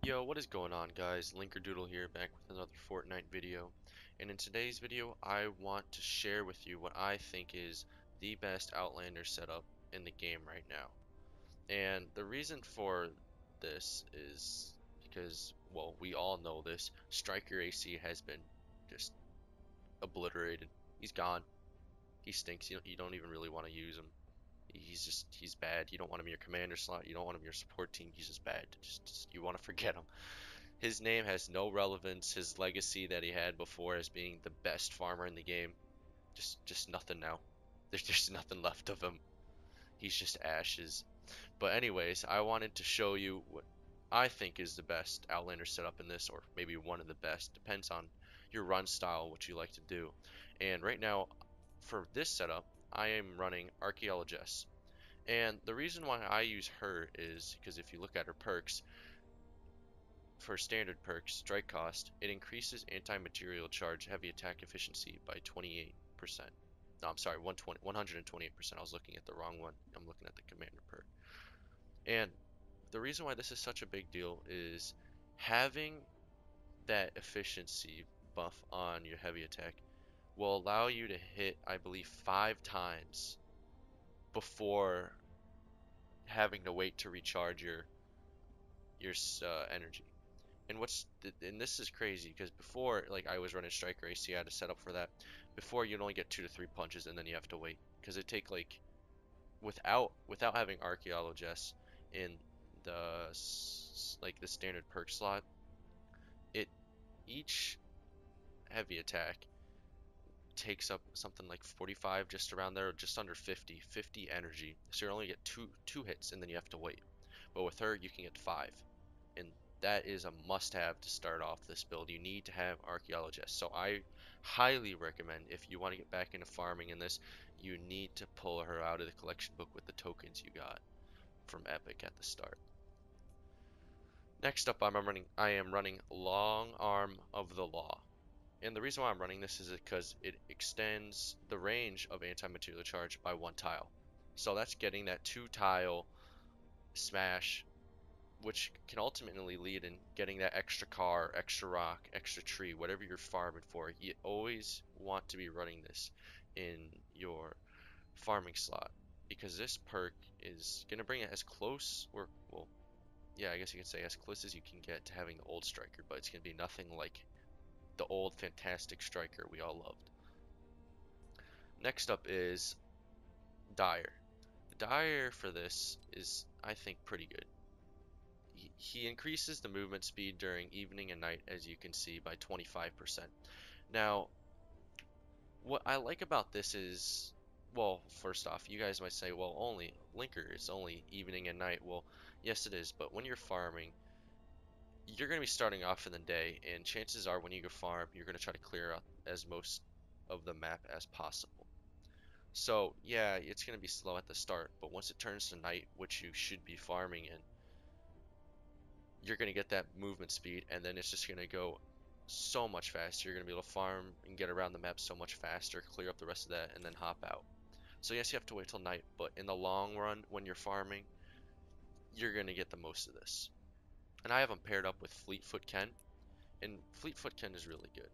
Yo, what is going on, guys? Linkerdoodle here, back with another Fortnite video. And in today's video, I want to share with you what I think is the best Outlander setup in the game right now. And the reason for this is because, well, we all know this. Striker AC has been just obliterated. He's gone. He stinks. You don't even really want to use him. He's bad. You don't want him in your commander slot. You don't want him in your support team. He's just bad. You want to forget him. His name has no relevance. His legacy that he had before as being the best farmer in the game, just nothing now. There's nothing left of him. He's just ashes. But anyways, I wanted to show you what I think is the best Outlander setup in this, or maybe one of the best. Depends on your run style, what you like to do. And right now, for this setup, I am running Archaeologist. And the reason why I use her is because if you look at her perks, for standard perks, strike cost, it increases anti-material charge heavy attack efficiency by 28%. No, I'm sorry, 128%. I was looking at the wrong one. I'm looking at the commander perk. And the reason why this is such a big deal is having that efficiency buff on your heavy attack will allow you to hit, I believe, 5 times before having to wait to recharge your energy. And this is crazy because before, like, I was running striker AC, I had to set up for that. Before, you'd only get 2 to 3 punches and then you have to wait because it take like without having Archaeologist in the standard perk slot, it each heavy attack takes up something like 45, just around there, just under 50 energy. So you only get two hits and then you have to wait. But with her, you can get 5. And that is a must-have to start off this build. You need to have Archaeologist. So I highly recommend, if you want to get back into farming in this, you need to pull her out of the collection book with the tokens you got from Epic at the start. Next up, I am running Long Arm of the Law. And the reason why I'm running this is because it extends the range of anti-material charge by 1 tile. So that's getting that 2 tile smash, which can ultimately lead in getting that extra car, extra rock, extra tree, whatever you're farming for. You always want to be running this in your farming slot because this perk is going to bring it as close, or, well, yeah, I guess you can say as close as you can get to having the old striker, but it's going to be nothing like the old fantastic striker we all loved. Next up is Dire. Dire for this is, I think, pretty good. He increases the movement speed during evening and night, as you can see, by 25%. Now, what I like about this is, well, first off, you guys might say, well, only Linker, it's only evening and night. Well, yes, it is, but when you're farming, you're going to be starting off in the day, and chances are when you go farm, you're going to try to clear out as most of the map as possible. So, yeah, it's going to be slow at the start, but once it turns to night, which you should be farming in, you're going to get that movement speed, and then it's just going to go so much faster. You're going to be able to farm and get around the map so much faster, clear up the rest of that, and then hop out. So yes, you have to wait till night, but in the long run, when you're farming, you're going to get the most of this. And I have him paired up with Fleetfoot Kent, and Fleetfoot Kent is really good.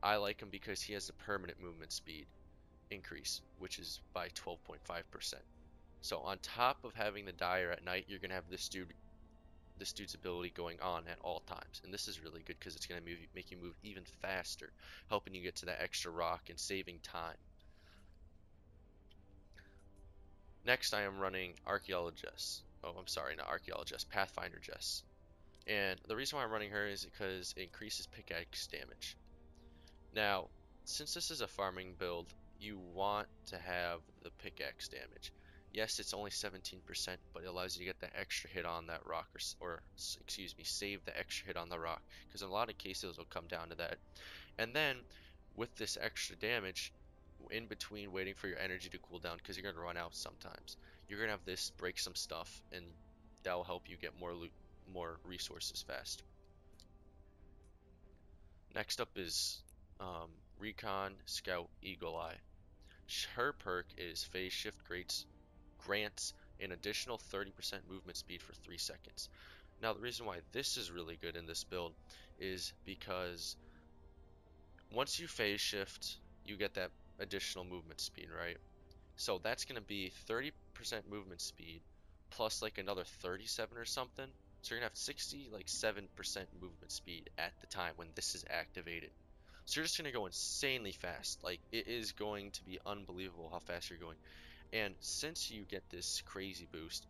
I like him because he has a permanent movement speed increase, which is by 12.5%. So on top of having the Dire at night, you're going to have this dude's ability going on at all times. And this is really good because it's going to make you move even faster, helping you get to that extra rock and saving time. Next, I am running Archaeologist. Oh, I'm sorry, not Archaeologist, Pathfinder Jess. And the reason why I'm running her is because it increases pickaxe damage. Now, since this is a farming build, you want to have the pickaxe damage. Yes, it's only 17%, but it allows you to get that extra hit on that rock, or excuse me, save the extra hit on the rock, because in a lot of cases it'll come down to that. And then, with this extra damage, in between waiting for your energy to cool down, because you're going to run out sometimes, you're going to have this break some stuff, and that will help you get more loot, more resources faster. Next up is Recon Scout Eagle Eye. Her perk is Phase Shift grants an additional 30% movement speed for 3 seconds. Now, the reason why this is really good in this build is because once you phase shift, you get that additional movement speed, right? So that's going to be 30% movement speed plus like another 37 or something. So you're going to have 60, like 7% movement speed at the time when this is activated. So you're just going to go insanely fast. Like, it is going to be unbelievable how fast you're going. And since you get this crazy boost,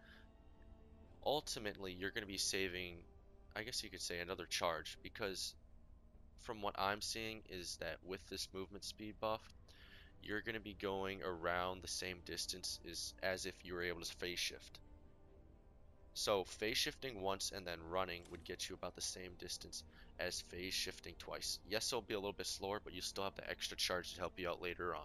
ultimately you're going to be saving, I guess you could say, another charge, because from what I'm seeing is that with this movement speed buff, you're going to be going around the same distance as if you were able to phase shift. So phase shifting once and then running would get you about the same distance as phase shifting twice. Yes, it'll be a little bit slower, but you still have the extra charge to help you out later on.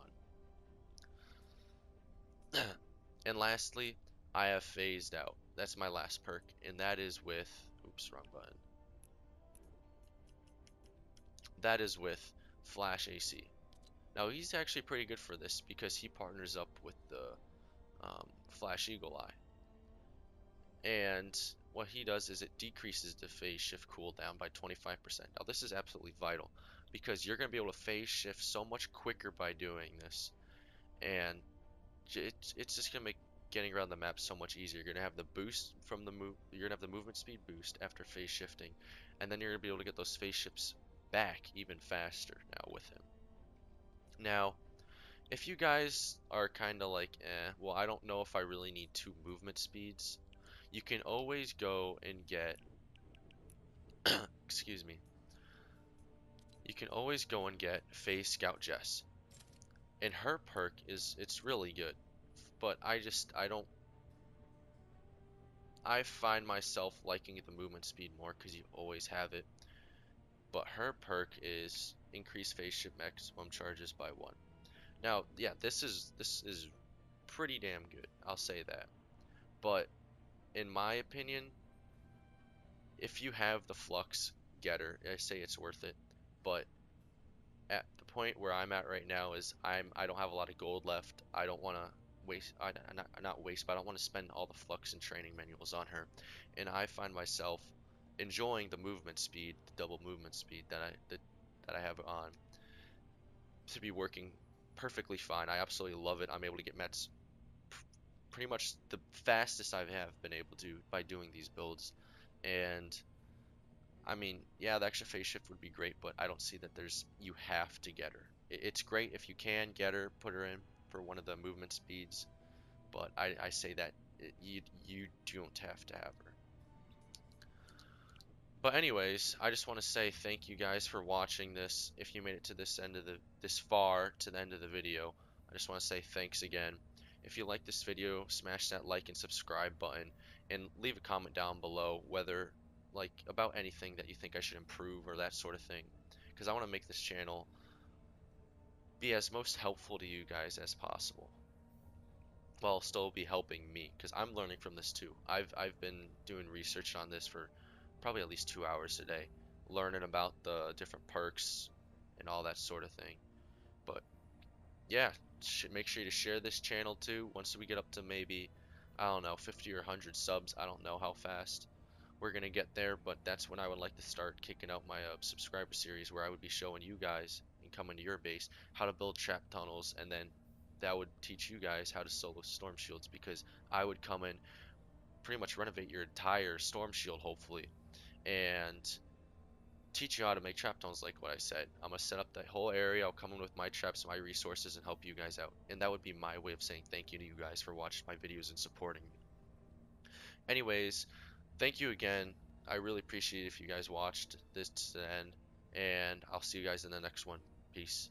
And lastly, I have phased out. That's my last perk, and that is with, oops, wrong button. That is with Flash AC. Now he's actually pretty good for this because he partners up with the Flash Eagle Eye. And what he does is it decreases the phase shift cooldown by 25%. Now this is absolutely vital because you're going to be able to phase shift so much quicker by doing this, and it's just going to make getting around the map so much easier. You're going to have the boost from the move, you're going to have the movement speed boost after phase shifting, and then you're going to be able to get those phase shifts back even faster now with him. Now, if you guys are kind of like, well, I don't know if I really need 2 movement speeds, you can always go and get, excuse me, you can always go and get Phase Scout Jess. And her perk it's really good. But I find myself liking the movement speed more because you always have it. But her perk is increase phase shift maximum charges by 1. Now, yeah, this is pretty damn good. I'll say that. But in my opinion, if you have the flux getter, I say it's worth it. But at the point where I'm at right now is I don't have a lot of gold left. I don't want to waste, not waste, but I don't want to spend all the flux and training manuals on her. And I find myself enjoying the movement speed, the double movement speed that I have on to be working perfectly fine. I absolutely love it. I'm able to get mets pretty much the fastest I have been able to by doing these builds. And I mean, yeah, the extra phase shift would be great, but I don't see that you have to get her. It's great if you can get her, put her in for one of the movement speeds, but I say that you don't have to have her. But anyways, I just want to say thank you guys for watching this. If you made it to this far to the end of the video, I just want to say thanks again. If you like this video, smash that like and subscribe button and leave a comment down below whether like about anything that you think I should improve or that sort of thing, because I want to make this channel be as most helpful to you guys as possible while still be helping me, because I'm learning from this too. I've been doing research on this for probably at least 2 hours today, learning about the different perks and all that sort of thing. But yeah, make sure to share this channel too. Once we get up to maybe, I don't know, 50 or 100 subs, I don't know how fast we're gonna get there, but that's when I would like to start kicking out my subscriber series where I would be showing you guys and coming to your base how to build trap tunnels, and then that would teach you guys how to solo storm shields, because I would come in, pretty much renovate your entire storm shield hopefully, and teach you how to make trap tunnels like what I said. I'm gonna set up that whole area, I'll come in with my traps, my resources, and help you guys out. And that would be my way of saying thank you to you guys for watching my videos and supporting me. Anyways, thank you again. I really appreciate it if you guys watched this to the end, and I'll see you guys in the next one. Peace.